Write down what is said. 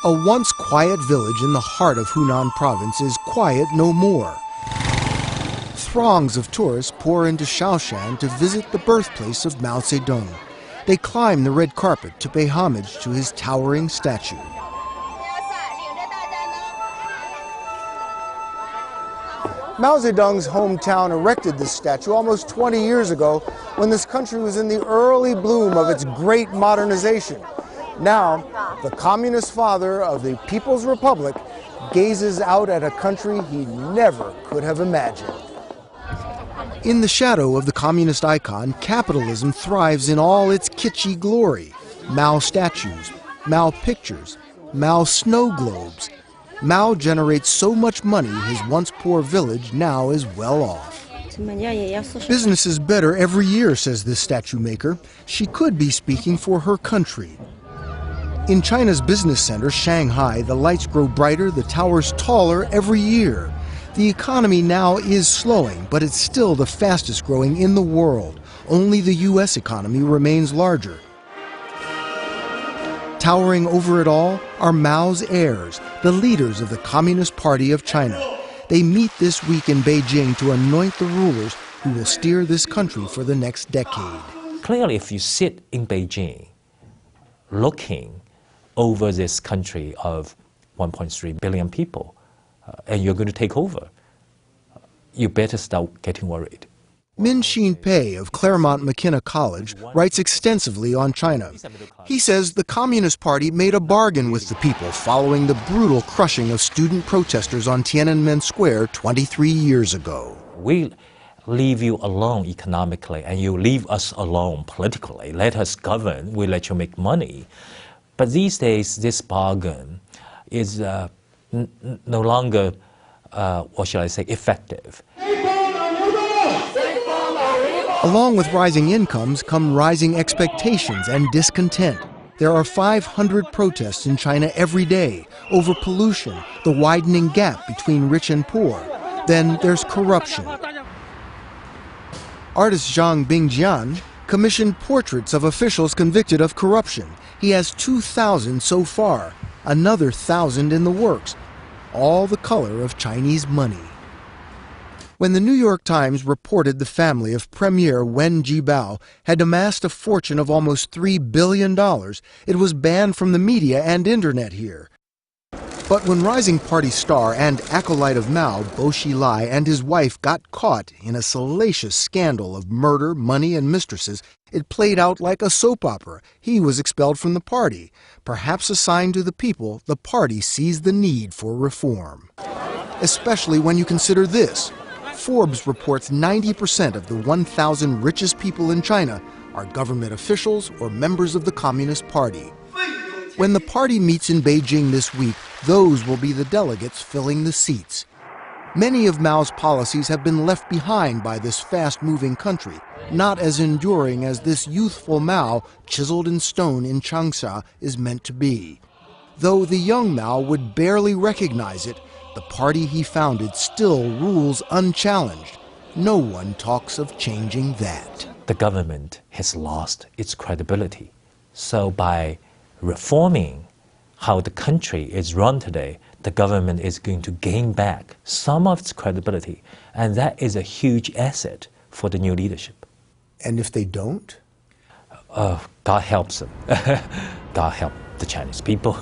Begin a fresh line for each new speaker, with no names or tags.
A once quiet village in the heart of Hunan province is quiet no more. Throngs of tourists pour into Shaoshan to visit the birthplace of Mao Zedong. They climb the red carpet to pay homage to his towering statue. Mao Zedong's hometown erected this statue almost 20 years ago when this country was in the early bloom of its great modernization. Now, the communist father of the People's Republic gazes out at a country he never could have imagined. In the shadow of the communist icon, capitalism thrives in all its kitschy glory. Mao statues, Mao pictures, Mao snow globes. Mao generates so much money his once poor village now is well off. Business is better every year, says this statue maker. She could be speaking for her country. In China's business center, Shanghai, the lights grow brighter, the towers taller every year. The economy now is slowing, but it's still the fastest growing in the world. Only the U.S. economy remains larger. Towering over it all are Mao's heirs, the leaders of the Communist Party of China. They meet this week in Beijing to anoint the rulers who will steer this country for the next decade.
Clearly, if you sit in Beijing, looking over this country of 1.3 billion people, and you're going to take over, you better start getting worried.
Min Shin Pei of Claremont McKenna College writes extensively on China. He says the Communist Party made a bargain with the people following the brutal crushing of student protesters on Tiananmen Square 23 years ago.
We leave you alone economically, and you leave us alone politically. Let us govern, we let you make money. But these days, this bargain is no longer, what shall I say, effective.
Along with rising incomes come rising expectations and discontent. There are 500 protests in China every day over pollution, the widening gap between rich and poor. Then there's corruption. Artist Zhang Bingjian commissioned portraits of officials convicted of corruption. He has 2,000 so far, another 1,000 in the works, all the color of Chinese money. When the New York Times reported the family of Premier Wen Jiabao had amassed a fortune of almost $3 billion, it was banned from the media and internet here. But when rising party star and acolyte of Mao, Bo Xilai, and his wife got caught in a salacious scandal of murder, money, and mistresses, it played out like a soap opera. He was expelled from the party. Perhaps a sign to the people the party sees the need for reform. Especially when you consider this. Forbes reports 90% of the 1,000 richest people in China are government officials or members of the Communist Party. When the party meets in Beijing this week, those will be the delegates filling the seats. Many of Mao's policies have been left behind by this fast-moving country, not as enduring as this youthful Mao, chiseled in stone in Changsha, is meant to be. Though the young Mao would barely recognize it, the party he founded still rules unchallenged. No one talks of changing that.
The government has lost its credibility. So by reforming how the country is run today, the government is going to gain back some of its credibility. And that is a huge asset for the new leadership.
And if they don't?
God helps them. God help the Chinese people.